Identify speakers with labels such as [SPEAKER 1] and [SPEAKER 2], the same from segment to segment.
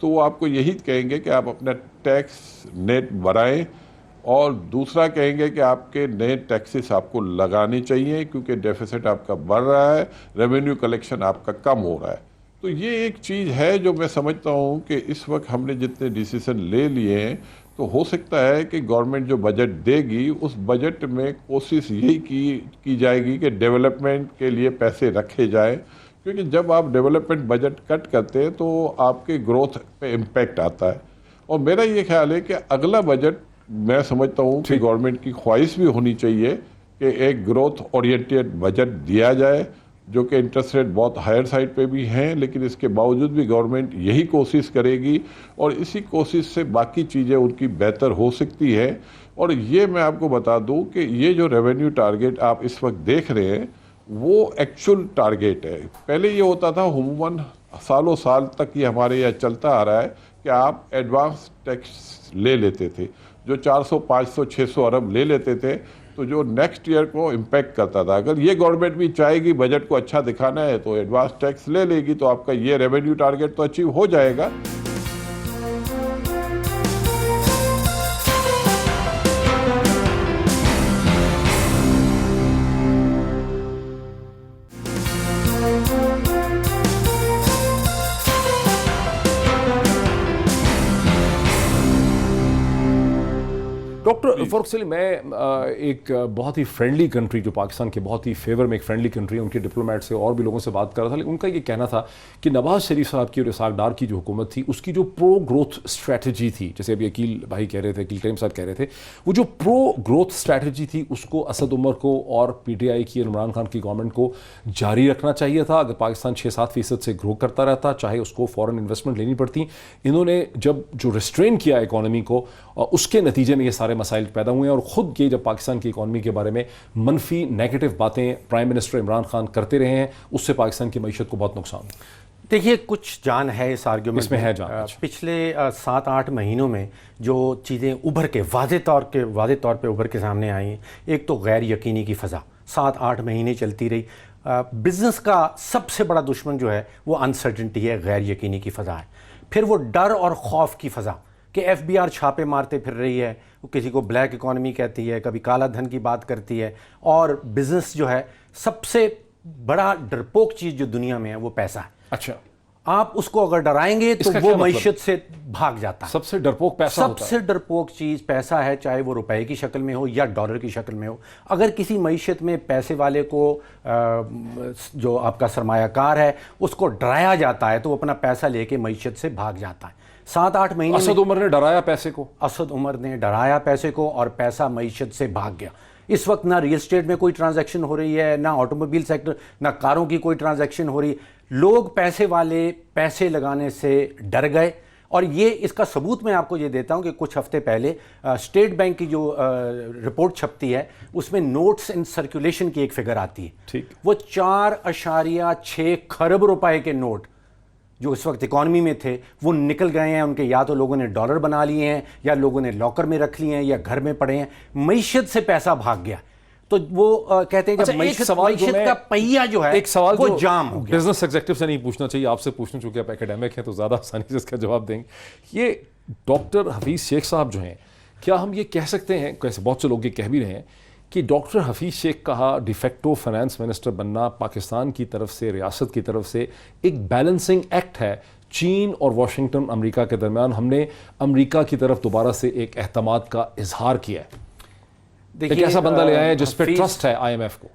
[SPEAKER 1] تو وہ آپ کو یہی کہیں گے کہ آپ اپنا ٹیکس نیٹ بڑھائیں، اور دوسرا کہیں گے کہ آپ کے نئے ٹیکسز آپ کو لگانے چاہیے کیونکہ ڈیفیسٹ آپ کا بڑھ رہا ہے، ریونیو کلیکشن آپ کا کم ہو رہا ہے۔ تو یہ ایک چیز ہے جو میں سمجھتا ہوں کہ اس وقت ہم نے جتنے ڈیسیزن لے لیے ہیں، تو ہو سکتا ہے کہ گورنمنٹ جو بجٹ دے گی اس بجٹ میں کوشش یہی کی جائے گی کہ ڈیولپمنٹ کے لیے پیسے رکھے جائیں، کیونکہ جب آپ ڈیولپمنٹ بجٹ کٹ کرتے ہیں تو آپ کے گروتھ پہ امپیکٹ آتا ہے۔ اور میرا یہ خیال ہے کہ اگلا بجٹ میں سمجھتا ہوں کہ گورنمنٹ کی خواہش بھی ہونی چاہیے کہ ایک گروتھ اورینٹیڈ بجٹ دیا جائے، جو کہ انٹرسٹ ریٹ بہت ہائر سائڈ پہ بھی ہیں، لیکن اس کے باوجود بھی گورنمنٹ یہی کوشش کرے گی اور اسی کوشش سے باقی چیزیں ان کی بہتر ہو سکتی ہے۔ اور یہ میں آپ کو بتا دوں کہ یہ جو ریونیو ٹارگیٹ آپ اس وقت دیکھ رہے ہیں وہ ایکچول ٹارگیٹ ہے۔ پہلے یہ ہوتا تھا عموماً سالوں سال تک یہ ہمارے یہاں چلتا آ رہا ہے کہ آپ ایڈوانس ٹیکس لے لیتے تھے، جو 400 500 600 ارب لے لیتے تھے، تو جو نیکسٹ ایئر کو امپیکٹ کرتا تھا۔ اگر یہ گورنمنٹ بھی چاہے گی بجٹ کو اچھا دکھانا ہے تو ایڈوانس ٹیکس لے لے گی، تو آپ کا یہ ریونیو ٹارگیٹ تو اچیو ہو جائے گا۔
[SPEAKER 2] ڈاکٹر فاروق سلیم، میں ایک بہت ہی فرینڈلی کنٹری جو پاکستان کے بہت ہی فیور میں ایک فرینڈلی کنٹری ہے، ان کے ڈپلومیٹ سے اور بھی لوگوں سے بات کر رہا تھا، لیکن ان کا یہ کہنا تھا کہ نواز شریف صاحب کی اور اسحاق ڈار کی جو حکومت تھی اس کی جو پرو گروتھ اسٹریٹجی تھی، جیسے ابھی عقیل بھائی کہہ رہے تھے، عقیل کریم صاحب کہہ رہے تھے، وہ جو پرو گروتھ اسٹریٹجی تھی اس کو اسد عمر کو اور پی ٹی آئی کی عمران خان کی گورنمنٹ کو جاری رکھنا چاہیے تھا۔ اگر پاکستان 6-7% سے گرو کرتا رہتا، چاہے اس کو فورن انویسٹمنٹ لینی پڑتی، انہوں نے جب جو ریسٹرین کیا اکانومی کو، اس کے نتیجے میں یہ سارے مسائل پیدا ہوئے ہیں۔ اور خود یہ جب پاکستان کی اکانومی کے بارے میں منفی نیگیٹو باتیں پرائم منسٹر عمران خان کرتے رہے ہیں، اس سے پاکستان کی معیشت کو بہت نقصان ہوا۔
[SPEAKER 3] دیکھیے، کچھ جان ہے اس آرگیومنٹ
[SPEAKER 2] میں ہے جان۔
[SPEAKER 3] پچھلے 7-8 مہینوں میں جو چیزیں ابھر کے واضح طور پہ ابھر کے سامنے آئی ہیں، ایک تو غیر یقینی کی فضا 7-8 مہینے چلتی رہی۔ بزنس کا سب سے بڑا دشمن جو ہے وہ انسرٹنٹی ہے، غیر یقینی کی فضا ہے۔ پھر وہ ڈر اور خوف کی فضا کہ ایف بی آر چھاپے مارتے پھر رہی ہے، وہ کسی کو بلیک اکانومی کہتی ہے، کبھی کالا دھن کی بات کرتی ہے، اور بزنس جو ہے سب سے بڑا ڈرپوک چیز جو دنیا میں ہے وہ پیسہ ہے۔
[SPEAKER 2] اچھا،
[SPEAKER 3] آپ اس کو اگر ڈرائیں گے تو وہ معیشت سے بھاگ جاتا ہے۔
[SPEAKER 2] سب سے ڈرپوک پیسہ ہوتا ہے،
[SPEAKER 3] سب سے ڈرپوک چیز پیسہ ہے، چاہے وہ روپے کی شکل میں ہو یا ڈالر کی شکل میں ہو۔ اگر کسی معیشت میں پیسے والے کو جو آپ کا سرمایہ کار ہے اس کو ڈرایا جاتا ہے تو وہ اپنا پیسہ لے کے معیشت سے بھاگ جاتا ہے۔ 7-8 مہینے
[SPEAKER 2] اسد عمر نے ڈرایا پیسے کو،
[SPEAKER 3] اسد عمر نے ڈرایا پیسے کو اور پیسہ معیشت سے بھاگ گیا۔ اس وقت نہ ریل اسٹیٹ میں کوئی ٹرانزیکشن ہو رہی ہے، نہ آٹوموبائل سیکٹر، نہ کاروں کی کوئی ٹرانزیکشن ہو رہی۔ لوگ پیسے والے پیسے لگانے سے ڈر گئے، اور یہ اس کا ثبوت میں آپ کو یہ دیتا ہوں کہ کچھ ہفتے پہلے اسٹیٹ بینک کی جو رپورٹ چھپتی ہے اس میں نوٹس ان سرکولیشن کی ایک فگر آتی ہے،
[SPEAKER 2] ٹھیک،
[SPEAKER 3] وہ 4.6 کھرب روپے کے نوٹ جو اس وقت اکانومی میں تھے وہ نکل گئے ہیں۔ ان کے یا تو لوگوں نے ڈالر بنا لیے ہیں، یا لوگوں نے لاکر میں رکھ لیے ہیں، یا گھر میں پڑے ہیں۔ معیشت سے پیسہ بھاگ گیا، تو وہ کہتے ہیں جب معیشت کا پہیہ جو ہے
[SPEAKER 2] ایک سوال
[SPEAKER 3] وہ جام ہو گیا۔
[SPEAKER 2] بزنس ایگزیکٹو سے نہیں پوچھنا چاہیے، آپ سے پوچھنا، چونکہ آپ اکیڈمک ہیں تو زیادہ آسانی سے اس کا جواب دیں گے۔ یہ ڈاکٹر حفیظ شیخ صاحب جو ہیں، کیا ہم یہ کہہ سکتے ہیں، کیسے بہت سے لوگ یہ کہہ بھی رہے ہیں کہ ڈاکٹر حفیظ شیخ کا ڈیفیکٹو فائنانس منسٹر بننا پاکستان کی طرف سے، ریاست کی طرف سے ایک بیلنسنگ ایکٹ ہے چین اور واشنگٹن امریکہ کے درمیان؟ ہم نے امریکہ کی طرف دوبارہ سے ایک اعتماد کا اظہار کیا ہے، ایک ایسا بندہ لے آئے ہیں جس پہ ٹرسٹ ہے آئی ایم ایف کو۔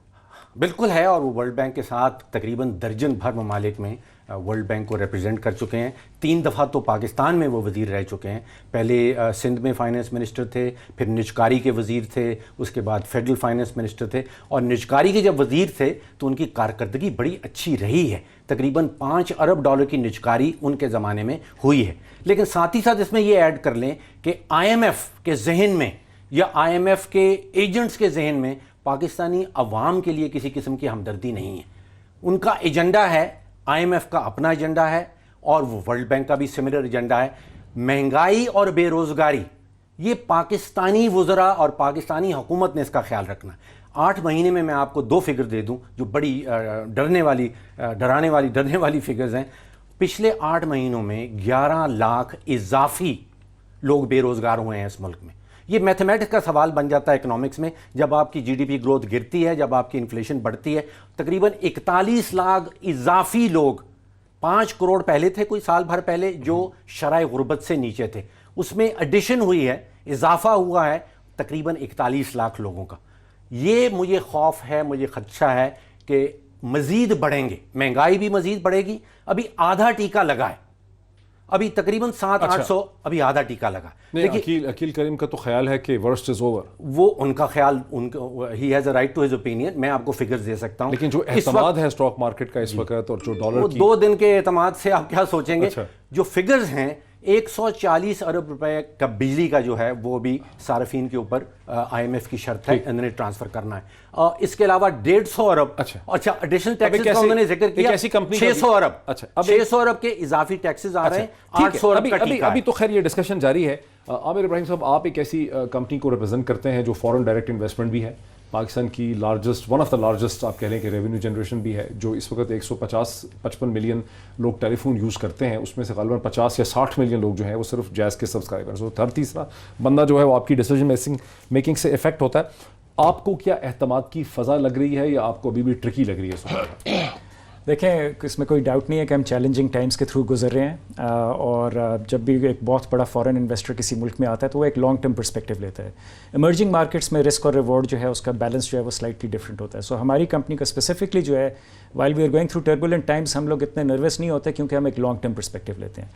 [SPEAKER 3] بالکل ہے، اور وہ ورلڈ بینک کے ساتھ تقریباً درجن بھر ممالک میں ورلڈ بینک کو ریپرزینٹ کر چکے ہیں۔ 3 دفعہ تو پاکستان میں وہ وزیر رہ چکے ہیں، پہلے سندھ میں فائنانس منسٹر تھے، پھر نجکاری کے وزیر تھے، اس کے بعد فیڈرل فائنانس منسٹر تھے، اور نجکاری کے جب وزیر تھے تو ان کی کارکردگی بڑی اچھی رہی ہے، تقریباً 5 ارب ڈالر کی نجکاری ان کے زمانے میں ہوئی ہے۔ لیکن ساتھ ہی ساتھ اس میں یہ ایڈ کر لیں کہ آئی ایم ایف کے ذہن میں یا آئی ایم ایف کے ایجنٹس کے ذہن میں پاکستانی عوام کے لیے کسی قسم کی ہمدردی نہیں ہے۔ ان کا ایجنڈا ہے، آئی ایم ایف کا اپنا ایجنڈا ہے، اور وہ ورلڈ بینک کا بھی سملر ایجنڈا ہے۔ مہنگائی اور بے روزگاری، یہ پاکستانی وزراء اور پاکستانی حکومت نے اس کا خیال رکھنا ہے۔ 8 مہینے میں آپ کو 2 فگر دے دوں جو بڑی ڈرانے والی فگرز ہیں۔ پچھلے 8 مہینوں میں 11 لاکھ اضافی لوگ بے روزگار ہوئے ہیں اس ملک میں. یہ میتھمیٹکس کا سوال بن جاتا ہے اکنامکس میں. جب آپ کی جی ڈی پی گروتھ گرتی ہے, جب آپ کی انفلیشن بڑھتی ہے, تقریباً 41 لاکھ اضافی لوگ, 5 کروڑ پہلے تھے کوئی سال بھر پہلے جو شرح غربت سے نیچے تھے, اس میں ایڈیشن ہوئی ہے, اضافہ ہوا ہے تقریباً 41 لاکھ لوگوں کا. یہ مجھے خوف ہے, مجھے خدشہ ہے کہ مزید بڑھیں گے, مہنگائی بھی مزید بڑھے گی. ابھی آدھا ٹیکہ لگا ہے, ابھی تقریباً 700-800 ابھی آدھا ٹیکہ لگا.
[SPEAKER 2] عقیل کریم کا تو خیال ہے کہ ورسٹ از اوور.
[SPEAKER 3] وہ ان کا خیال, he has a right to his opinion. میں آپ کو فگرز دے سکتا ہوں,
[SPEAKER 2] لیکن جو اعتماد ہے اسٹاک مارکیٹ کا اس وقت اور جو ڈالر کی
[SPEAKER 3] 2 دن کے اعتماد سے آپ کیا سوچیں گے. جو فگرز ہیں 140 ارب روپے کا بجلی کا جو ہے وہ بھی صارفین کے اوپر آئی ایم ایف کی شرط ہے, انہوں نے ٹرانسفر کرنا ہے. اس کے علاوہ 150 ارب, اچھا ایڈیشنل ٹیکسز کا انہوں نے ذکر کیا, 600 ارب, 600 ارب کے اضافی ٹیکسز آ رہے ہیں, 800 ارب کا ٹیکہ.
[SPEAKER 2] ابھی تو خیر یہ ڈسکشن جاری ہے. عامر ابراہیم صاحب, آپ ایک ایسی کمپنی کو ریپرزینٹ کرتے ہیں جو فورن ڈائریکٹ انویسٹمنٹ بھی ہے, پاکستان کی largest, one of the largest آپ کہہ لیں کہ ریونیو جنریشن بھی ہے, جو اس وقت 155 ملین لوگ ٹیلی فون یوز کرتے ہیں, اس میں سے غالباً 50 یا 60 ملین لوگ جو ہیں وہ صرف جیز کے سبسکرائبرز. ہر تیسرا بندہ جو ہے وہ آپ کی ڈیسیجن میکنگ سے افیکٹ ہوتا ہے. آپ کو کیا اعتماد کی فضا لگ رہی ہے یا آپ کو ابھی بھی ٹرکی لگ رہی ہے اس وقت؟
[SPEAKER 4] دیکھیں, اس میں کوئی ڈاؤٹ نہیں ہے کہ ہم چیلنجنگ ٹائمز کے تھرو گزر رہے ہیں, اور جب بھی ایک بہت بڑا فارن انویسٹر کسی ملک میں آتا ہے تو وہ ایک لانگ ٹرم پرسپیکٹیو لیتا ہے. ایمرجنگ مارکیٹس میں رسک اور ریوارڈ جو ہے اس کا بیلنس جو ہے وہ سلائٹلی ڈفرینٹ ہوتا ہے. سو ہماری کمپنی کا اسپیسیفکلی جو ہے, while we are going through turbulent times, ہم لوگ اتنے نروس نہیں ہوتے کیونکہ ہم ایک لانگ ٹرم پرسپیکٹیو لیتے ہیں.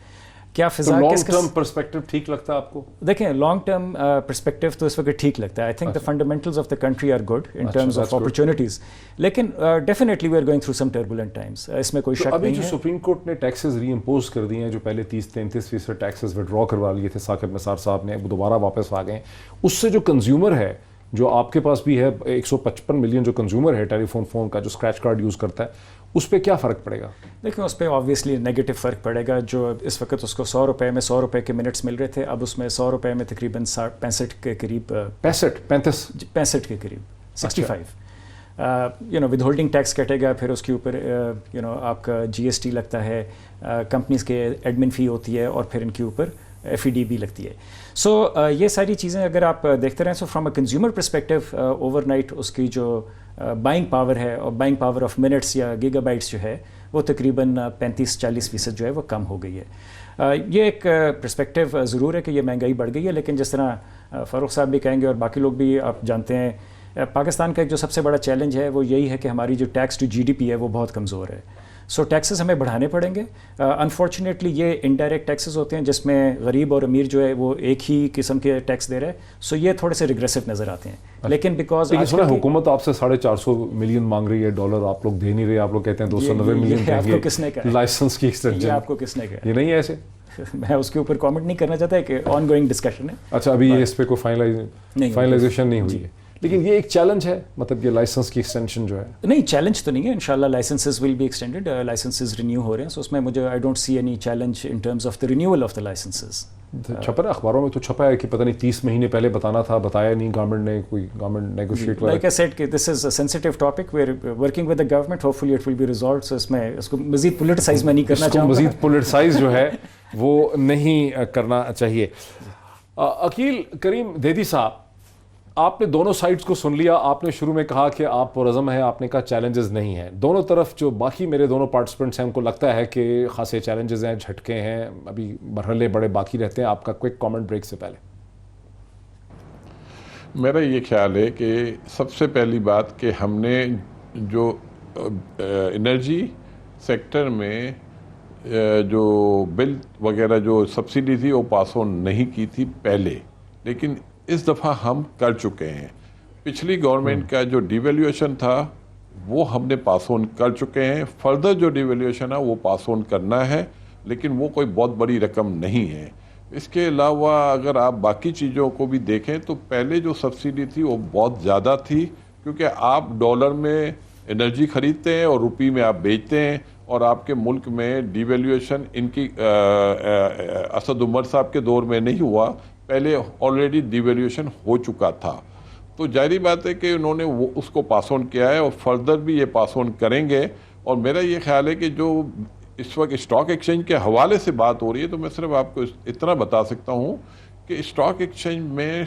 [SPEAKER 4] کیا فضا
[SPEAKER 2] لانگ ٹرم پرسپیکٹو ٹھیک لگتا ہے آپ کو؟
[SPEAKER 4] دیکھیں, لانگ ٹرم پرسپیکٹیو تو اس وقت ٹھیک لگتا ہے. I think the fundamentals of the country are good in terms of opportunities, لیکن definitely we are going through some turbulent times, اس میں کوئی شک نہیں ہے.
[SPEAKER 2] ابھی جو سپریم کورٹ نے ٹیکسز ری امپوز کر دیے ہیں, جو پہلے 30-33% ٹیکسز وڈرا کروا لیے تھے ثاقب نثار صاحب نے, وہ دوبارہ واپس آ گئے. اس سے جو کنزیومر ہے, جو آپ کے پاس بھی ہے 155 ملین جو کنزیومر ہے ٹیلی فون کا, جو اسکریچ کارڈ یوز کرتا ہے, اس پہ کیا فرق پڑے گا؟
[SPEAKER 4] دیکھیں, اس پہ آبویسلی نیگیٹو فرق پڑے گا. جو اس وقت اس کو 100 روپے میں 100 روپے کے منٹس مل رہے تھے, اب اس میں 100 روپے میں تقریباً 65 کے قریب, 65 کے قریب 65 ود ہولڈنگ ٹیکس کٹے گا. پھر اس کے اوپر آپ کا جی ایس ٹی لگتا ہے, کمپنیز کے ایڈمن فی ہوتی ہے, اور پھر ان کے اوپر ایف ای ڈی بھی لگتی ہے. سو یہ ساری چیزیں اگر آپ دیکھتے رہیں, so from a consumer perspective overnight اس کی جو بائنگ پاور ہے, اور بائنگ پاور آف منٹس یا گیگا بائٹس جو ہے وہ تقریباً 35-40% جو ہے وہ کم ہو گئی ہے. یہ ایک پرسپیکٹیو ضرور ہے کہ یہ مہنگائی بڑھ گئی ہے, لیکن جس طرح فاروق صاحب بھی کہیں گے اور باقی لوگ بھی آپ جانتے ہیں, پاکستان کا ایک جو سب سے بڑا چیلنج ہے وہ یہی ہے کہ ہماری جو tax to G D P ہے وہ بہت کمزور ہے. سو ٹیکسز ہمیں بڑھانے پڑیں گے. انفارچونیٹلی یہ انڈائریکٹ ٹیکسز ہوتے ہیں جس میں غریب اور امیر جو ہے وہ ایک ہی قسم کے ٹیکس دے رہے ہیں, سو یہ تھوڑے سے ریگریسو نظر آتے ہیں. لیکن بیکاز
[SPEAKER 2] حکومت آپ سے 450 ملین مانگ رہی ہے ڈالر, آپ لوگ دے نہیں رہے, آپ لوگ کہتے ہیں 290 ملین
[SPEAKER 4] آپ کو کس نے کہا
[SPEAKER 2] لائسنس کی ایکسٹینشن,
[SPEAKER 4] آپ کو کس نے کہا؟
[SPEAKER 2] یہ نہیں ہے ایسے.
[SPEAKER 4] میں اس کے اوپر کامنٹ نہیں کرنا چاہتا, کہ آن گوئنگ ڈسکشن ہے.
[SPEAKER 2] اچھا, ابھی اس پہ کوئی فائنلائزیشن نہیں ہوئی ہے, لیکن یہ ایک چیلنج ہے, مطلب یہ لائسنس کی ایکسٹینشن جو ہے.
[SPEAKER 4] نہیں, چیلنج تو نہیں ہے, انشاءاللہ licences will be extended, licences renew ہو رہے ہیں. سو اس میں مجھے I don't see any challenge in terms of the renewal of the licences.
[SPEAKER 2] چھپا ہے اخباروں میں, تو چھپا ہے کہ پتہ نہیں 30 مہینے پہلے بتانا تھا, بتایا نہیں گورنمنٹ نے, کوئی گورنمنٹ نیگوشیٹ والا.
[SPEAKER 4] لائک آئی سیڈ کہ this is a sensitive topic, we are working with the government, hopefully it will be resolved. So اس میں اس کو مزید پولیٹیسائز میں نہیں کرنا چاہوں گا,
[SPEAKER 2] مزید پولیٹیسائز جو ہے وہ نہیں کرنا چاہیے. عقیل کریم دیدی صاحب, آپ نے دونوں سائڈز کو سن لیا. آپ نے شروع میں کہا کہ آپ پرعزم ہیں, آپ نے کہا چیلنجز نہیں ہیں. دونوں طرف جو باقی میرے دونوں پارٹیسپینٹس ہیں ان کو لگتا ہے کہ خاصے چیلنجز ہیں, جھٹکے ہیں, ابھی مرحلے بڑے باقی رہتے ہیں. آپ کا کوئک کامنٹ بریک سے پہلے.
[SPEAKER 1] میرا یہ خیال ہے کہ سب سے پہلی بات کہ ہم نے جو انرجی سیکٹر میں جو بل وغیرہ جو سبسڈی تھی وہ پاس آن نہیں کی تھی پہلے, لیکن اس دفعہ ہم کر چکے ہیں. پچھلی گورنمنٹ کا جو ڈیویلیویشن تھا وہ ہم نے پاس آن کر چکے ہیں. فردر جو ڈیویلیویشن ہے وہ پاس آن کرنا ہے, لیکن وہ کوئی بہت بڑی رقم نہیں ہے. اس کے علاوہ اگر آپ باقی چیزوں کو بھی دیکھیں تو پہلے جو سبسڈی تھی وہ بہت زیادہ تھی, کیونکہ آپ ڈالر میں انرجی خریدتے ہیں اور روپی میں آپ بیچتے ہیں, اور آپ کے ملک میں ڈیویلیویشن ان کی اسد عمر صاحب کے دور میں نہیں ہوا, پہلے آلریڈی ڈیویلیویشن ہو چکا تھا. تو ظاہری بات ہے کہ انہوں نے وہ اس کو پاس آن کیا ہے, اور فردر بھی یہ پاس آن کریں گے. اور میرا یہ خیال ہے کہ جو اس وقت اسٹاک ایکسچینج کے حوالے سے بات ہو رہی ہے تو میں صرف آپ کو اتنا بتا سکتا ہوں کہ اسٹاک ایکسچینج میں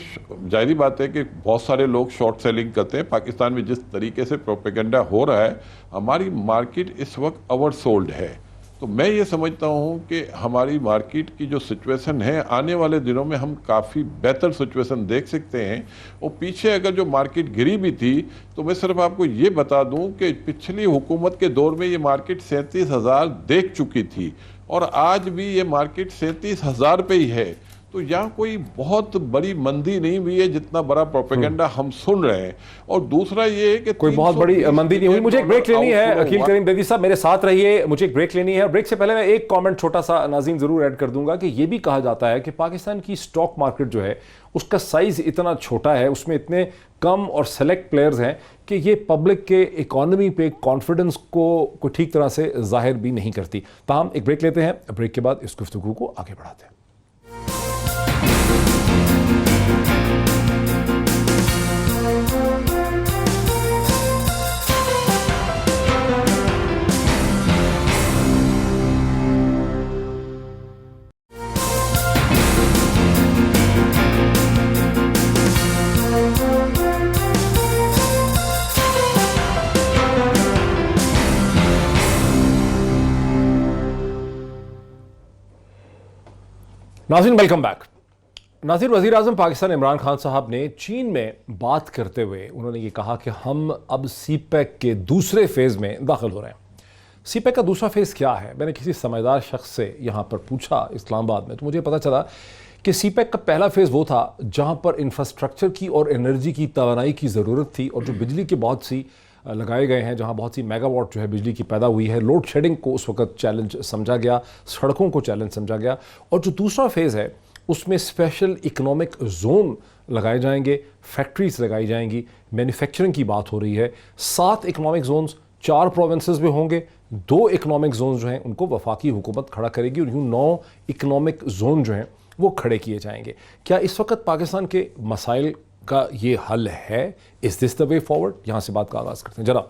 [SPEAKER 1] ظاہری بات ہے کہ بہت سارے لوگ شارٹ سیلنگ کرتے ہیں. پاکستان میں جس طریقے سے پروپیگنڈا ہو رہا ہے, ہماری مارکیٹ اس وقت اوور سولڈ ہے. تو میں یہ سمجھتا ہوں کہ ہماری مارکیٹ کی جو سچویشن ہے آنے والے دنوں میں ہم کافی بہتر سچویشن دیکھ سکتے ہیں. اور پیچھے اگر جو مارکیٹ گری بھی تھی تو میں صرف آپ کو یہ بتا دوں کہ پچھلی حکومت کے دور میں یہ مارکیٹ 37,000 دیکھ چکی تھی اور آج بھی یہ مارکیٹ 37,000 پہ ہی ہے. تو یہاں کوئی بہت بڑی مندی نہیں ہوئی ہے جتنا بڑا پروپیگنڈا ہم سن رہے ہیں. اور دوسرا یہ ہے کہ
[SPEAKER 2] کوئی بہت بڑی مندی نہیں ہوئی. مجھے ایک بریک لینی ہے. عقیل کریم بیدی صاحب میرے ساتھ رہیے, مجھے ایک بریک لینی ہے. بریک سے پہلے میں ایک کامنٹ چھوٹا سا ناظرین ضرور ایڈ کر دوں گا کہ یہ بھی کہا جاتا ہے کہ پاکستان کی سٹاک مارکیٹ جو ہے اس کا سائز اتنا چھوٹا ہے, اس میں اتنے کم اور سلیکٹ پلیئرز ہیں کہ یہ پبلک کے اکانومی پہ کانفیڈنس کو ٹھیک طرح سے ظاہر بھی نہیں کرتی. تاہم ایک بریک لیتے ہیں, بریک کے بعد اس گفتگو کو آگے بڑھاتے ہیں. ناظرین ویلکم بیک. ناظرین, وزیر اعظم پاکستان عمران خان صاحب نے چین میں بات کرتے ہوئے انہوں نے یہ کہا کہ ہم اب سی پیک کے دوسرے فیز میں داخل ہو رہے ہیں. سی پیک کا دوسرا فیز کیا ہے؟ میں نے کسی سمجھدار شخص سے یہاں پر پوچھا اسلام آباد میں, تو مجھے پتا چلا کہ سی پیک کا پہلا فیز وہ تھا جہاں پر انفراسٹرکچر کی اور انرجی کی توانائی کی ضرورت تھی اور جو بجلی کے بہت سی لگائے گئے ہیں, جہاں بہت سی میگا واٹ جو ہے بجلی کی پیدا ہوئی ہے. لوڈ شیڈنگ کو اس وقت چیلنج سمجھا گیا, سڑکوں کو چیلنج سمجھا گیا. اور جو دوسرا فیز ہے اس میں اسپیشل اکنامک زون لگائے جائیں گے, فیکٹریز لگائی جائیں گی, مینوفیکچرنگ کی بات ہو رہی ہے. 7 اکنامک زونز 4 پروونسز میں ہوں گے, 2 اکنامک زونز جو ہیں ان کو وفاقی حکومت کھڑا کرے گی اور یوں 9 اکنامک زون جو ہیں وہ کھڑے کیے جائیں گے. کیا اس وقت پاکستان کے مسائل کا یہ حل ہے؟ از دس دا وے فارورڈ؟ یہاں سے بات کا آغاز کرتے ہیں. جناب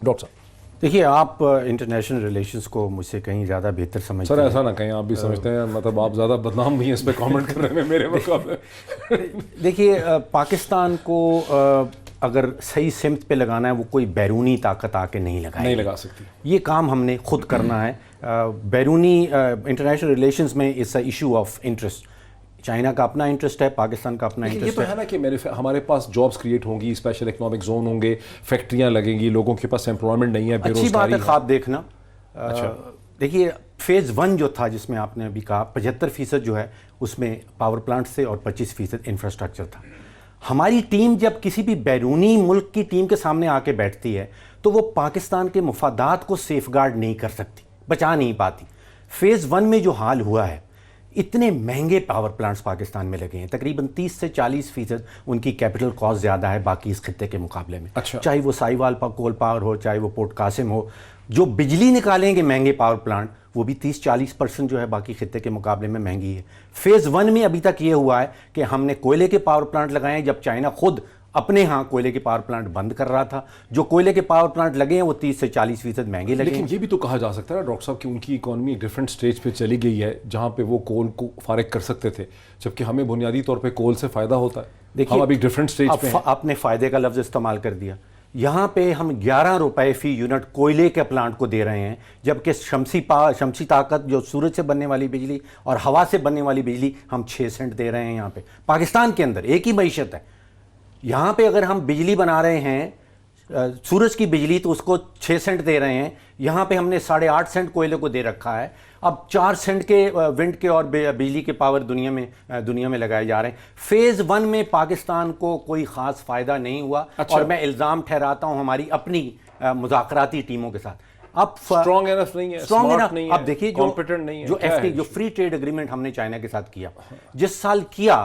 [SPEAKER 2] ڈاکٹر صاحب.
[SPEAKER 3] دیکھیے, آپ انٹرنیشنل ریلیشنز کو مجھ سے کہیں زیادہ بہتر سمجھتے
[SPEAKER 2] سر
[SPEAKER 3] ہیں.
[SPEAKER 2] ایسا نہ کہیں, آپ بھی سمجھتے ہیں, مطلب آپ زیادہ بدنام بھی ہیں اس پہ کامنٹ کر رہے ہیں میرے مقابلے.
[SPEAKER 3] دیکھیے, پاکستان کو اگر صحیح سمت پہ لگانا ہے وہ کوئی بیرونی طاقت آ کے نہیں
[SPEAKER 2] لگا سکتی.
[SPEAKER 3] یہ کام ہم نے خود کرنا ہے. بیرونی انٹرنیشنل ریلیشنز میں it's a issue of interest. China کا اپنا انٹرسٹ ہے, پاکستان کا اپنا انٹرسٹ ہے.
[SPEAKER 2] یہ تو ہے نا کہ ہمارے پاس جابس کریٹ ہوں گی, اسپیشل اکنامک زون ہوں گے, فیکٹریاں لگیں گی, لوگوں کے پاس امپلائمنٹ نہیں ہے, بے روزگاری.
[SPEAKER 3] اچھی بات ہے خواب دیکھنا. دیکھیے, فیز 1 جو تھا جس میں آپ نے ابھی کہا 75% جو ہے اس میں پاور پلانٹ سے اور 25% انفراسٹرکچر تھا. ہماری ٹیم جب کسی بھی بیرونی ملک کی ٹیم کے سامنے آ کے بیٹھتی ہے تو وہ پاکستان کے مفادات کو سیف گارڈ نہیں کر سکتی, بچا نہیں پاتی. فیز 1 میں جو حال ہوا ہے, اتنے مہنگے پاور پلانٹس پاکستان میں لگے ہیں, تقریباً 30 سے 40% ان کی کیپٹل کاسٹ زیادہ ہے باقی اس خطے کے مقابلے میں. چاہے وہ سائیوال کول پاور ہو, چاہے وہ پورٹ قاسم ہو. جو بجلی نکالیں گے مہنگے پاور پلانٹ وہ بھی 30-40% جو ہے باقی خطے کے مقابلے میں مہنگی ہے. فیز 1 میں ابھی تک یہ ہوا ہے کہ ہم نے کوئلے کے پاور پلانٹ لگائے ہیں جب چائنا خود اپنے ہاں کوئلے کے پاور پلانٹ بند کر رہا تھا. جو کوئلے کے پاور پلانٹ لگے ہیں وہ 30 سے 40% مہنگے لگے.
[SPEAKER 2] لیکن یہ بھی تو کہا جا سکتا ہے ڈاکٹر صاحب کہ ان کی اکانومی ایک ڈفرینٹ سٹیج پہ چلی گئی ہے جہاں پہ وہ کول کو فارغ کر سکتے تھے, جبکہ ہمیں بنیادی طور پہ کول سے فائدہ ہوتا ہے. ہم ابھی ڈفرینٹ سٹیج پہ ہیں.
[SPEAKER 3] آپ نے فائدے کا لفظ استعمال کر دیا. یہاں پہ ہم 11 روپے فی یونٹ کوئلے کے پلانٹ کو دے رہے ہیں, جبکہ شمسی طاقت جو سورج سے بننے والی بجلی اور ہوا سے بننے والی بجلی ہم 6 سینٹ دے رہے ہیں. یہاں پہ پاکستان کے اندر ایک ہی معیشت ہے. یہاں پہ اگر ہم بجلی بنا رہے ہیں سورج کی بجلی تو اس کو 6 سینٹ دے رہے ہیں. یہاں پہ ہم نے 8.5 سینٹ کوئلے کو دے رکھا ہے. اب 4 سینٹ کے ونڈ کے اور بجلی کے پاور دنیا میں لگائے جا رہے ہیں. فیز 1 میں پاکستان کو کوئی خاص فائدہ نہیں ہوا. اور میں الزام ٹھہراتا ہوں ہماری اپنی مذاکراتی ٹیموں کے ساتھ. اب
[SPEAKER 2] اسٹرانگ انف نہیں ہے, اسمارٹ نہیں ہے,
[SPEAKER 3] اب دیکھیے
[SPEAKER 2] کمپیٹنٹ نہیں ہے.
[SPEAKER 3] جو FTA جو فری ٹریڈ اگریمنٹ ہم نے چائنا کے ساتھ کیا, جس سال کیا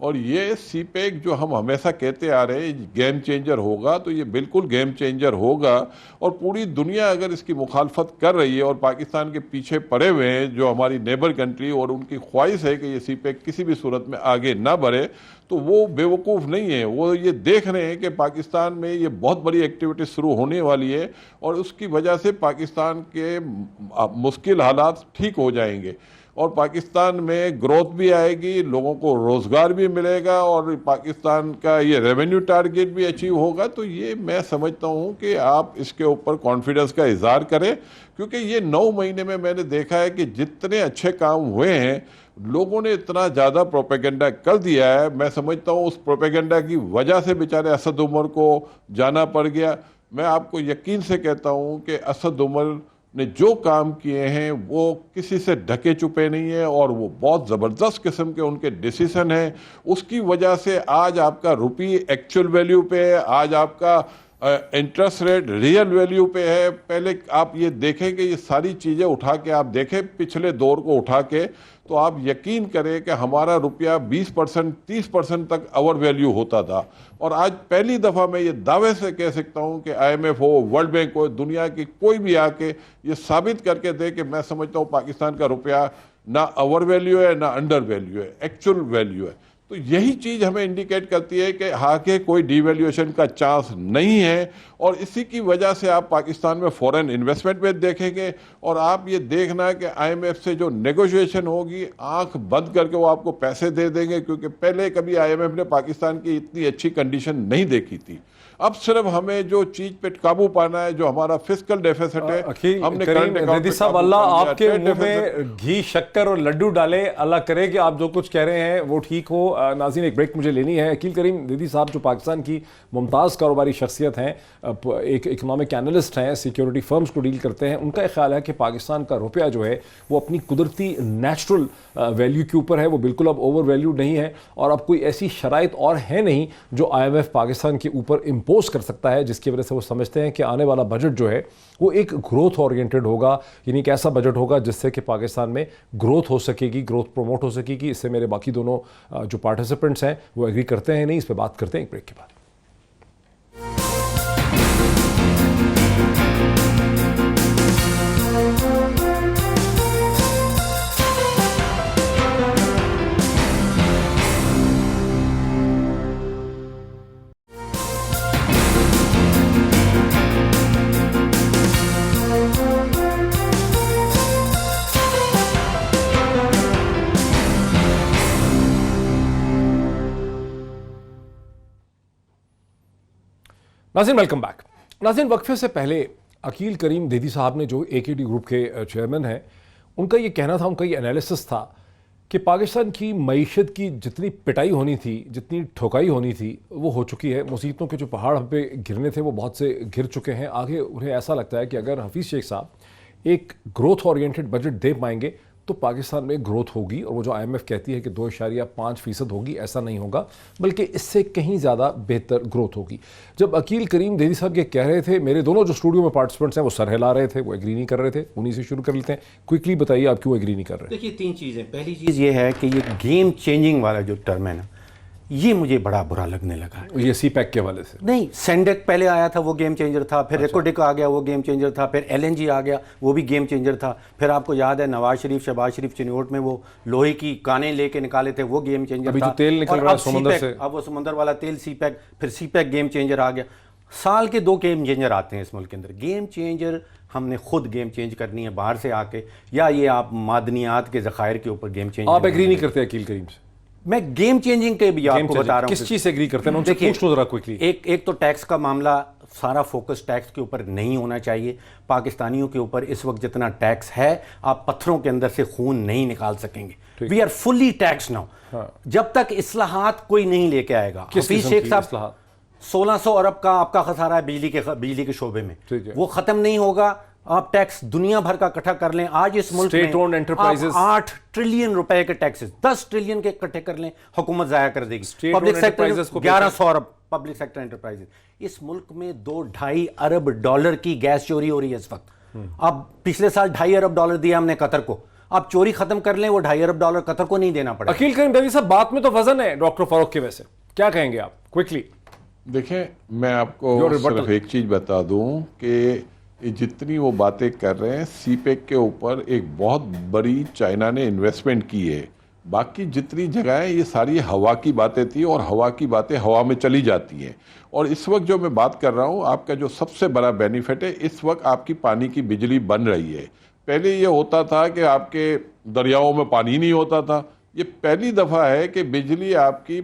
[SPEAKER 1] اور یہ سی پیک جو ہم ہمیشہ کہتے آ رہے ہیں گیم چینجر ہوگا، تو یہ بالکل گیم چینجر ہوگا، اور پوری دنیا اگر اس کی مخالفت کر رہی ہے اور پاکستان کے پیچھے پڑے ہوئے ہیں جو ہماری نیبر کنٹری، اور ان کی خواہش ہے کہ یہ سی پیک کسی بھی صورت میں آگے نہ بڑھے، تو وہ بے وقوف نہیں ہے، وہ یہ دیکھ رہے ہیں کہ پاکستان میں یہ بہت بڑی ایکٹیویٹی شروع ہونے والی ہے، اور اس کی وجہ سے پاکستان کے مشکل حالات ٹھیک ہو جائیں گے، اور پاکستان میں گروتھ بھی آئے گی، لوگوں کو روزگار بھی ملے گا، اور پاکستان کا یہ ریونیو ٹارگیٹ بھی اچیو ہوگا۔ تو یہ میں سمجھتا ہوں کہ آپ اس کے اوپر کانفیڈنس کا اظہار کریں، کیونکہ یہ 9 مہینے میں نے دیکھا ہے کہ جتنے اچھے کام ہوئے ہیں لوگوں نے اتنا زیادہ پروپیگنڈا کر دیا ہے، میں سمجھتا ہوں اس پروپیگنڈا کی وجہ سے بیچارے اسد عمر کو جانا پڑ گیا۔ میں آپ کو یقین سے کہتا ہوں کہ اسد عمر نے جو کام کیے ہیں وہ کسی سے ڈھکے چھپے نہیں ہیں، اور وہ بہت زبردست قسم کے ان کے ڈیسیشن ہیں، اس کی وجہ سے آج آپ کا روپی ایکچول ویلیو پہ ہے، آج آپ کا انٹرسٹ ریٹ ریئل ویلیو پہ ہے۔ پہلے آپ یہ دیکھیں کہ یہ ساری چیزیں اٹھا کے آپ دیکھیں پچھلے دور کو اٹھا کے، تو آپ یقین کریں کہ ہمارا روپیہ 20% 30% تک اوور ویلیو ہوتا تھا، اور آج پہلی دفعہ میں یہ دعوے سے کہہ سکتا ہوں کہ آئی ایم ایف ہو، ورلڈ بینک ہو، دنیا کی کوئی بھی آ کے یہ ثابت کر کے دے کہ میں سمجھتا ہوں پاکستان کا روپیہ نہ اوور ویلیو ہے نہ انڈر ویلیو ہے، ایکچول ویلیو ہے۔ تو یہی چیز ہمیں انڈیکیٹ کرتی ہے کہ آگے کوئی ڈی ویلیویشن کا چانس نہیں ہے، اور اسی کی وجہ سے آپ پاکستان میں فورن انویسٹمنٹ میں دیکھیں گے، اور آپ یہ دیکھنا کہ آئی ایم ایف سے جو نیگوشیشن ہوگی آنکھ بند کر کے وہ آپ کو پیسے دے دیں گے، کیونکہ پہلے کبھی آئی ایم ایف نے پاکستان کی اتنی اچھی کنڈیشن نہیں دیکھی تھی۔ اب صرف ہمیں جو چیز پہ قابو پانا ہے، جو ہمارا فسکل ڈیفیسٹ ہے، ہم نے کرنٹ اکاؤنٹ
[SPEAKER 2] ندی صاحب اللہ آپ کے منہ میں گھی شکر اور لڈو ڈالے، اللہ کرے کہ آپ جو کچھ کہہ رہے ہیں وہ ٹھیک ہو۔ ناظرین ایک بریک مجھے لینی ہے۔ عقیل کریم ندی صاحب جو پاکستان کی ممتاز کاروباری شخصیت ہیں، ایک اکنامک اینالسٹ ہیں، سیکیورٹی فرمز کو ڈیل کرتے ہیں، ان کا خیال ہے کہ پاکستان کا روپیہ جو ہے وہ اپنی قدرتی نیچرل ویلیو کے اوپر ہے، وہ بالکل اب اوور ویلیو نہیں ہے، اور اب کوئی ایسی شرائط اور ہے نہیں جو آئی ایم ایف پاکستان کے اوپر امپوز کر سکتا ہے، جس کی وجہ سے وہ سمجھتے ہیں کہ آنے والا بجٹ جو ہے وہ ایک گروتھ اورینٹڈ ہوگا، یعنی ایک ایسا بجٹ ہوگا جس سے کہ پاکستان میں گروتھ ہو سکے گی، گروتھ پروموٹ ہو سکے گی۔ اس سے میرے باقی دونوں جو پارٹیسپنٹس ہیں وہ ایگری کرتے ہیں نہیں، اس پہ بات کرتے ہیں ایک بریک کے بعد۔ ناظرین ویلکم بیک۔ ناظرین وقفے سے پہلے عقیل کریم دیدی صاحب نے جو اے کے ڈی گروپ کے چیئرمین ہیں، ان کا یہ کہنا تھا، ان کا یہ انالیسس تھا کہ پاکستان کی معیشت کی جتنی پٹائی ہونی تھی، جتنی ٹھوکائی ہونی تھی وہ ہو چکی ہے۔ مصیبتوں کے جو پہاڑ ہم پہ گرنے تھے وہ بہت سے گر چکے ہیں۔ آگے انہیں ایسا لگتا ہے کہ اگر حفیظ شیخ صاحب ایک گروتھ اورینٹڈ بجٹ دے پائیں گے تو پاکستان میں گروتھ ہوگی، اور وہ جو آئی ایم ایف کہتی ہے کہ 2.5% ہوگی، ایسا نہیں ہوگا، بلکہ اس سے کہیں زیادہ بہتر گروتھ ہوگی۔ جب عقیل کریم دیدی صاحب یہ کہہ رہے تھے، میرے دونوں جو اسٹوڈیو میں پارٹیسپنٹس ہیں وہ سر ہلا رہے تھے، وہ ایگری نہیں کر رہے تھے۔ انہی سے شروع کر لیتے ہیں، کوئکلی بتائیے آپ کیوں ایگری نہیں کر رہے ہیں؟
[SPEAKER 3] دیکھیے 3 چیزیں۔ پہلی چیز یہ ہے کہ یہ گیم چینجنگ والا جو ٹرم ہے نا، یہ مجھے بڑا برا لگنے لگا ہے۔
[SPEAKER 2] یہ سی پیک کے حوالے سے
[SPEAKER 3] نہیں، سینڈک پہلے آیا تھا وہ گیم چینجر تھا، پھر ریکوڈک آ گیا وہ گیم چینجر تھا، پھر ایل این جی آ گیا وہ بھی گیم چینجر تھا، پھر آپ کو یاد ہے نواز شریف شہباز شریف چنوٹ میں وہ لوہے کی کانیں لے کے نکالے تھے، وہ گیم چینجر تھا۔
[SPEAKER 2] ابھی جو تیل نکل رہا ہے سمندر سے،
[SPEAKER 3] اب وہ سمندر والا تیل سی پیک، پھر سی پیک گیم چینجر آ گیا۔ سال کے 2 گیم چینجر آتے ہیں اس ملک کے اندر۔ گیم چینجر ہم نے خود گیم چینج کرنی ہے باہر سے آ کے، یا یہ آپ معدنیات کے ذخائر کے اوپر گیم چینج۔
[SPEAKER 2] آپ ایگری نہیں کرتے عقیل کریم سے؟
[SPEAKER 3] میں گیم چینجنگ کے بھی آپ کو بتا رہا ہوں
[SPEAKER 2] کس چیز سے ایگری کرتے ہیں، ان سے پوچھ لو ذرا کوئکلی۔
[SPEAKER 3] ایک تو ٹیکس کا معاملہ، سارا فوکس ٹیکس کے اوپر نہیں ہونا چاہیے۔ پاکستانیوں کے اوپر اس وقت جتنا ٹیکس ہے، آپ پتھروں کے اندر سے خون نہیں نکال سکیں گے۔ We are fully taxed now. جب تک اصلاحات کوئی نہیں لے کے آئے گا، حفیظ شیخ صاحب 1600 ارب کا آپ کا خسارہ ہے بجلی کے شعبے میں، وہ ختم نہیں ہوگا۔ آپ ٹیکس دنیا بھر کا اکٹھا کر لیں، آج اس ملک میں 8 ٹریلین روپے کے ٹیکسز، 10 ٹریلین کے اکٹھے کر لیں، حکومت ضائع کر دے گی۔ پبلک سیکٹر 1100 ارب پبلک سیکٹر انٹرپرائزز۔ اس ملک میں 2-2.5 ارب ڈالر کی گیس چوری ہو رہی ہے اس وقت۔ اب پچھلے سال $2.5 ارب دیا ہم نے قطر کو، آپ چوری ختم کر لیں, وہ $2.5 ارب قطر کو نہیں دینا پڑے.
[SPEAKER 2] عقیل کریم ڈیوی صاحب, بات میں تو وزن ہے ڈاکٹر فاروق کی, ویسے کیا کہیں گے آپ کوئکلی؟
[SPEAKER 1] دیکھیں, میں آپ کو صرف ایک چیز بتا دوں کہ جتنی وہ باتیں کر رہے ہیں سی پیک کے اوپر, ایک بہت بڑی چائنا نے انویسٹمنٹ کی ہے. باقی جتنی جگہیں یہ ساری ہوا کی باتیں تھی, اور ہوا کی باتیں ہوا میں چلی جاتی ہیں. اور اس وقت جو میں بات کر رہا ہوں, آپ کا جو سب سے بڑا بینیفٹ ہے, اس وقت آپ کی پانی کی بجلی بن رہی ہے. پہلے یہ ہوتا تھا کہ آپ کے دریاؤں میں پانی نہیں ہوتا تھا. یہ پہلی دفعہ ہے کہ بجلی آپ کی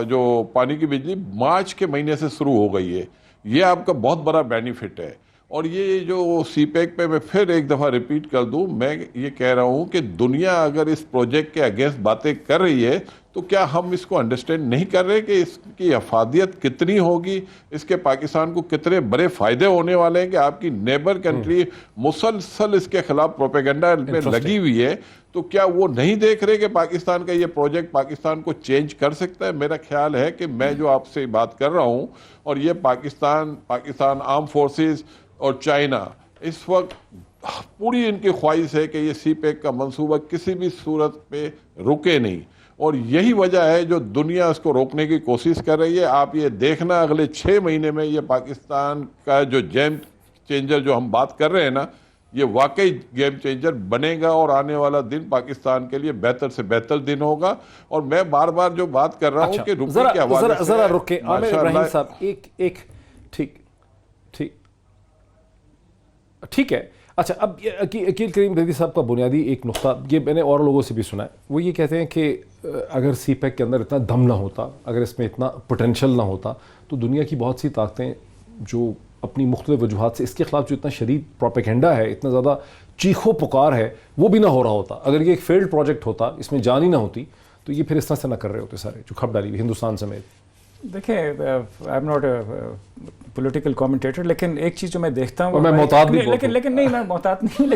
[SPEAKER 1] جو پانی کی بجلی مارچ کے مہینے سے شروع ہو گئی ہے. یہ آپ کا بہت بڑا بینیفٹ ہے. اور یہ جو سی پیک پہ میں پھر ایک دفعہ ریپیٹ کر دوں, میں یہ کہہ رہا ہوں کہ دنیا اگر اس پروجیکٹ کے اگینسٹ باتیں کر رہی ہے تو کیا ہم اس کو انڈرسٹینڈ نہیں کر رہے کہ اس کی افادیت کتنی ہوگی, اس کے پاکستان کو کتنے بڑے فائدے ہونے والے ہیں کہ آپ کی نیبر کنٹری مسلسل اس کے خلاف پروپیگنڈا میں لگی ہوئی ہے. تو کیا وہ نہیں دیکھ رہے کہ پاکستان کا یہ پروجیکٹ پاکستان کو چینج کر سکتا ہے؟ میرا خیال ہے کہ میں جو آپ سے بات کر رہا ہوں, اور یہ پاکستان آرم فورسز اور چائنا, اس وقت پوری ان کی خواہش ہے کہ یہ سی پیک کا منصوبہ کسی بھی صورت پہ رکے نہیں. اور یہی وجہ ہے جو دنیا اس کو روکنے کی کوشش کر رہی ہے. آپ یہ دیکھنا اگلے 6 مہینے میں یہ پاکستان کا جو گیم چینجر جو ہم بات کر رہے ہیں نا, یہ واقعی گیم چینجر بنے گا, اور آنے والا دن پاکستان کے لیے بہتر سے بہتر دن ہوگا. اور میں بار بار جو بات کر رہا ہوں کہ روپے کے حوالے سے,
[SPEAKER 2] ذرا رکے عامر ابراہیم صاحب, ایک ٹھیک ہے. اچھا, اب عقیل کریم ڈیوی صاحب کا بنیادی ایک نقطہ, یہ میں نے اور لوگوں سے بھی سنا ہے, وہ یہ کہتے ہیں کہ اگر سی پیک کے اندر اتنا دم نہ ہوتا, اگر اس میں اتنا پوٹینشیل نہ ہوتا, تو دنیا کی بہت سی طاقتیں جو اپنی مختلف وجوہات سے اس کے خلاف جو اتنا شدید پروپیگنڈا ہے, اتنا زیادہ چیخو پکار ہے, وہ بھی نہ ہو رہا ہوتا. اگر یہ ایک فیلڈ پروجیکٹ ہوتا, اس میں جان ہی نہ ہوتی, تو یہ پھر اس طرح سے نہ کر رہے ہوتے سارے جو کھپ ڈالی ہوئی ہندوستان سمیت.
[SPEAKER 4] دیکھیں, I am not political commentator, لیکن ایک چیز جو میں دیکھتا ہوں,
[SPEAKER 2] میں محتاط بھی,
[SPEAKER 4] لیکن نہیں, میں محتاط نہیں ہوں,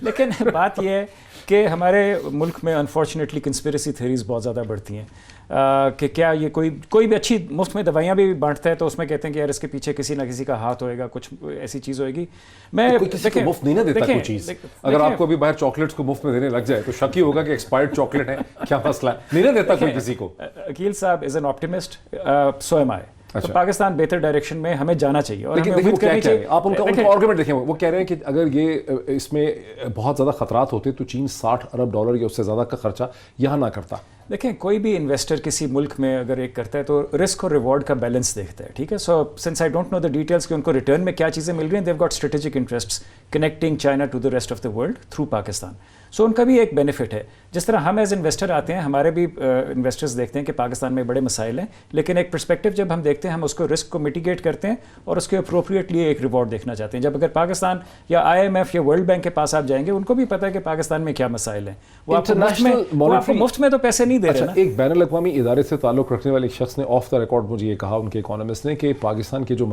[SPEAKER 4] لیکن بات یہ ہے کہ ہمارے ملک میں انفارچونیٹلی کنسپریسی تھیوریز بہت زیادہ بڑھتی ہیں کہ کیا یہ کوئی بھی اچھی مفت میں دوائیاں بھی بانٹتا ہے تو اس میں کہتے ہیں کہ یار اس کے پیچھے کسی نہ کسی کا ہاتھ ہوئے گا, کچھ ایسی چیز ہوئے گی. میں
[SPEAKER 2] کسی کو مفت نہیں نہ دیتا کوئی چیز. اگر آپ کو بھی باہر چاکلیٹس کو مفت میں دینے لگ جائے تو شک ہی ہوگا کہ ایکسپائرڈ چاکلیٹ ہے, کیا مسئلہ ہے, نہیں نہ دیتا کوئی کسی کو.
[SPEAKER 4] عقیل صاحب is an optimist, so am I. تو پاکستان بہتر ڈائریکشن میں ہمیں جانا چاہیے, اور ہمیں امید کرنی چاہیے.
[SPEAKER 2] آپ ان کا آرگومنٹ دیکھیں, وہ کہہ رہے ہیں کہ اگر یہ اس میں بہت زیادہ خطرات ہوتے تو چین $60 ارب یا اس سے زیادہ کا خرچہ یہاں نہ کرتا.
[SPEAKER 4] دیکھیں, کوئی بھی انویسٹر کسی ملک میں اگر ایک کرتا ہے تو رسک اور ریوارڈ کا بیلنس دیکھتا ہے, ٹھیک ہے. So since I don't know the details کہ ان کو ریٹرن میں کیا چیزیں مل رہی ہیں, they've got strategic interests connecting China to the rest of the world through Pakistan. So ان کا بھی ایک بینیفٹ ہے. جس طرح ہم ایز انویسٹر آتے ہیں, ہمارے بھی انویسٹرز دیکھتے ہیں کہ پاکستان میں بڑے مسائل ہیں, لیکن ایک پرسپیکٹو جب ہم دیکھتے ہیں, ہم اس کو رسک کو میٹیگیٹ کرتے ہیں اور اس کے اپروپریٹلی ایک ریوارڈ دیکھنا چاہتے ہیں. جب اگر پاکستان یا IMF یا ورلڈ بینک کے پاس آپ جائیں گے, ان کو بھی پتہ ہے کہ پاکستان میں کیا مسائل ہیں. وہ آپ کو مفت میں تو پیسے نہیں دے رہے نا.
[SPEAKER 2] ایک بین الاقوامی ادارے سے تعلق رکھنے والے ایک شخص نے آف دا ریکارڈ مجھے یہ کہا, ان کے اکانومسٹ نے, کہ پاکستان کے جو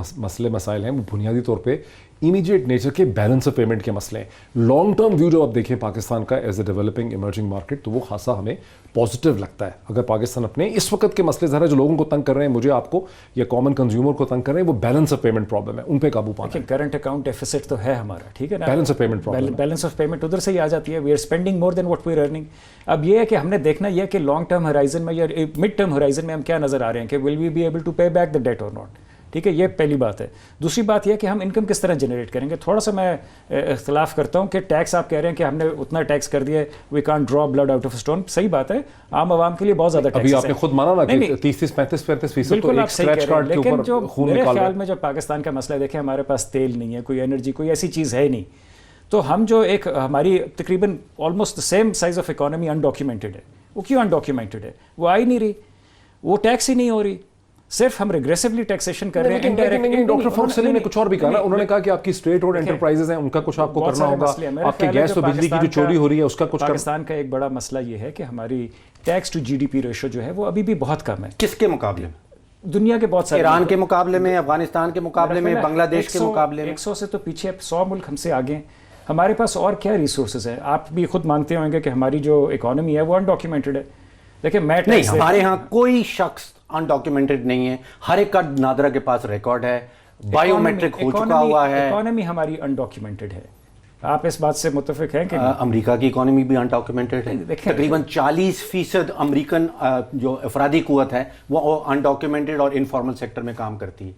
[SPEAKER 2] مسائل ہیں وہ بنیادی طور پہ امیڈیٹ نیچر کے بیلنس آف پیمنٹ کے مسئلے ہیں. لانگ ٹرم ویو جو آپ دیکھیں پاکستان کا as a developing emerging market, تو وہ خاصا ہمیں پازیٹیو لگتا ہے. اگر پاکستان اپنے اس وقت کے مسئلے ذرا جو لوگوں کو تنگ کر رہے ہیں, مجھے آپ کو یا کامن کنزیومر کو تنگ کر رہے ہیں, وہ بیلنس آف پیمنٹ پرابلم ہے, ان پہ قابو پانا ہے.
[SPEAKER 4] کرنٹ اکاؤنٹ ڈیفیسٹ تو ہے ہمارا, ٹھیک ہے نا.
[SPEAKER 2] Balance of payment problem,
[SPEAKER 4] balance of payment ادھر سے ہی آ جاتی ہے. We are spending more than what we are earning. اب یہ ہے کہ ہم نے دیکھنا یہ ہے کہ لانگ ٹرم ہرائزن میں یا مڈ ٹرم ہرائزن میں ہم کیا نظر آ رہے ہیں کہ will we be able to pay back the debt اور ناٹ. ٹھیک ہے, یہ پہلی بات ہے. دوسری بات یہ ہے کہ ہم انکم کس طرح جنریٹ کریں گے. تھوڑا سا میں اختلاف کرتا ہوں کہ ٹیکس آپ کہہ رہے ہیں کہ ہم نے اتنا ٹیکس کر دیا ہے, we can't draw blood out of a stone. صحیح بات ہے, عام عوام کے لیے بہت زیادہ ٹیکس ہے. ابھی
[SPEAKER 2] آپ نے خود مانا نا کہ 30-35% تو ایک اسکریچ کارڈ کے اوپر خون نکال رہے ہیں.
[SPEAKER 4] میرے خیال میں جو پاکستان کا مسئلہ ہے, دیکھیں ہمارے پاس تیل نہیں ہے, کوئی انرجی, کوئی ایسی چیز ہے نہیں. تو ہم جو ایک ہماری تقریباً almost same size of economy undocumented ہے. وہ کیوں انڈاکیومنٹڈ ہے؟ وہ آ ہی نہیں رہی, وہ ٹیکس ہی نہیں ہو رہی, صرف ہم ریگریسولی ٹیکسیشن کر رہے ہیں.
[SPEAKER 2] ڈاکٹر فاروق سلیم نے کچھ اور بھی کہا نا, انہوں نے کہا کہ آپ کی اسٹیٹ اور انٹرپرائزز ہیں, ان کا کچھ آپ کو کرنا ہوگا. آپ کی گیس اور بجلی کی جو چوری ہو رہی ہے اس کا کچھ.
[SPEAKER 4] پاکستان کا ایک بڑا مسئلہ یہ ہے کہ ہماری ٹیکس ٹو GDP ریشو جو ہے وہ ابھی بھی بہت کم ہے.
[SPEAKER 3] کس کے مقابلے میں؟
[SPEAKER 4] دنیا کے بہت سارے,
[SPEAKER 3] ایران کے مقابلے میں, افغانستان کے مقابلے میں, بنگلہ دیش کے مقابلے میں.
[SPEAKER 4] 100 سے تو پیچھے, 100 ملک ہم سے آگے ہیں. ہمارے پاس اور کیا ریسورسز ہیں؟ آپ بھی خود مانتے ہوں گے کہ ہماری جو اکانومی ہے وہ انڈاکیومنٹڈ ہے. دیکھیں
[SPEAKER 3] نہیں, ہمارے ہاں کوئی شخص انڈاکیومنٹڈ نہیں ہے, ہر ایک کا نادرا کے پاس ریکارڈ ہے, بائیو میٹرک ہو چکا ہوا ہے.
[SPEAKER 4] اکانومی ہماری انڈاکیومنٹڈ ہے. آپ اس بات سے متفق ہیں کہ
[SPEAKER 3] امریکہ کی اکانومی بھی انڈاکیومنٹڈ ہے. تقریباً 40% امریکن جو افرادی قوت ہے وہ انڈاکیومنٹڈ اور انفارمل سیکٹر میں کام کرتی ہے.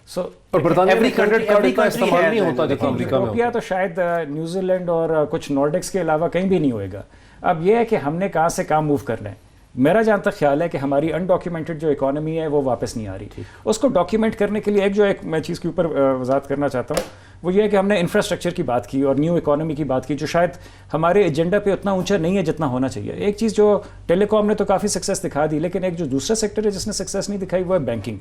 [SPEAKER 2] اور برطانیہ میں کریڈٹ کارڈ کا استعمال نہیں ہوتا جتنا امریکہ میں
[SPEAKER 4] ہوتا. تو شاید نیوزی لینڈ اور کچھ نارڈکس کے علاوہ کہیں بھی نہیں ہوئے گا. اب یہ ہے کہ ہم نے کہاں سے کام موو کرنا ہے. میرا جہاں تک خیال ہے کہ ہماری انڈاکیومنٹڈ جو اکانومی ہے وہ واپس نہیں آ رہی. اس کو ڈاکیومنٹ کرنے کے لیے ایک میں چیز کے اوپر وضاحت کرنا چاہتا ہوں, وہ یہ ہے کہ ہم نے انفراسٹرکچر کی بات کی اور نیو اکانومی کی بات کی جو شاید ہمارے ایجنڈا پہ اتنا اونچا نہیں ہے جتنا ہونا چاہیے. ایک چیز جو ٹیلی کام نے تو کافی سکسیس دکھا دی, لیکن ایک جو دوسرا سیکٹر ہے جس نے سکسیس نہیں دکھائی وہ ہے بینکنگ.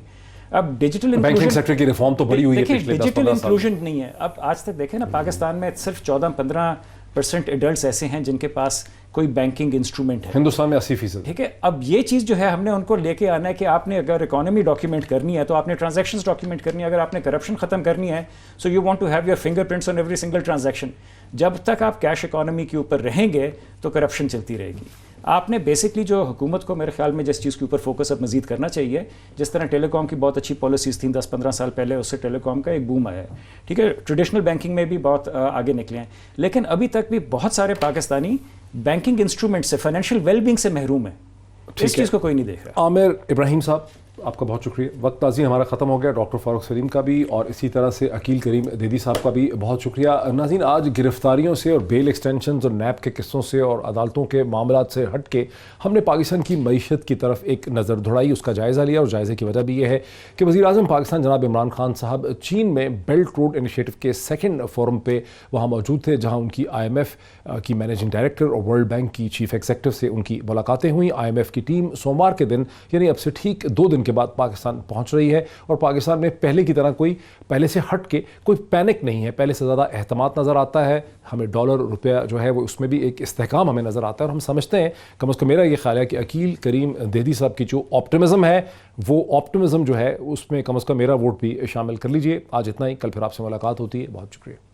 [SPEAKER 4] اب ڈیجیٹل
[SPEAKER 2] بینکنگ سیکٹر کی ریفارم تو بڑی ہوئی ہے
[SPEAKER 4] پچھلے 10-15 سال. ڈیجیٹل انکلوژن نہیں ہے. اب آج تک دیکھیں نا, پاکستان میں صرف 14-15% ایڈلٹس ایسے ہیں جن کے پاس کوئی بینکنگ انسٹرومنٹ ہے.
[SPEAKER 2] ہندوستان میں 80%.
[SPEAKER 4] ٹھیک ہے, اب یہ چیز جو ہے ہم نے ان کو لے کے آنا ہے کہ آپ نے اگر اکانومی ڈاکیومنٹ کرنی ہے تو آپ نے ٹرانزیکشنز ڈاکیومنٹ کرنی ہے. اگر آپ نے کرپشن ختم کرنی ہے so you want to have your fingerprints on every single transaction. جب تک آپ کیش اکانومی کے اوپر رہیں گے تو کرپشن چلتی رہے گی. آپ نے بیسکلی جو حکومت کو میرے خیال میں جس چیز کے اوپر فوکس اب مزید کرنا چاہیے, جس طرح ٹیلی کام کی بہت اچھی پالیسیز تھیں 10-15 سال پہلے, اس سے ٹیلی کام کا ایک بوم آیا ہے. ٹھیک ہے, ٹریڈیشنل بینکنگ میں بھی بہت آگے نکلے ہیں, لیکن ابھی تک بھی بہت سارے پاکستانی بینکنگ انسٹرومنٹ سے, فائنینشیل ویل بینگ سے محروم ہیں. اس چیز کو کوئی نہیں دیکھ رہا.
[SPEAKER 2] عامر ابراہیم صاحب, آپ کا بہت شکریہ. وقت ناظرین ہمارا ختم ہو گیا. ڈاکٹر فاروق سلیم کا بھی اور اسی طرح سے عقیل کریم دیدی صاحب کا بھی بہت شکریہ. ناظرین, آج گرفتاریوں سے اور بیل ایکسٹینشنز اور نیب کے قصوں سے اور عدالتوں کے معاملات سے ہٹ کے ہم نے پاکستان کی معیشت کی طرف ایک نظر دوڑائی, اس کا جائزہ لیا. اور جائزے کی وجہ بھی یہ ہے کہ وزیر اعظم پاکستان جناب عمران خان صاحب چین میں بیلٹ روڈ انیشیٹو کے 2nd فورم پہ وہاں موجود تھے, جہاں ان کی IMF کی مینیجنگ ڈائریکٹر اور ورلڈ بینک کی چیف ایگزیکٹو سے ان کی ملاقاتیں ہوئیں. IMF کی ٹیم سوموار کے دن, یعنی اب سے ٹھیک 2 دن کے بعد پاکستان پہنچ رہی ہے. اور پاکستان میں پہلے کی طرح پہلے سے ہٹ کے کوئی پینک نہیں ہے. پہلے سے زیادہ اہتمام نظر آتا ہے. ہمیں ڈالر روپیہ جو ہے وہ اس میں بھی ایک استحکام ہمیں نظر آتا ہے. اور ہم سمجھتے ہیں, کم از کم میرا یہ خیال ہے کہ عقیل کریم دیدی صاحب کی جو آپٹمزم ہے, وہ آپٹمزم جو ہے اس میں کم از کم میرا ووٹ بھی شامل کر لیجئے. آج اتنا ہی, کل پھر آپ سے ملاقات ہوتی ہے. بہت شکریہ.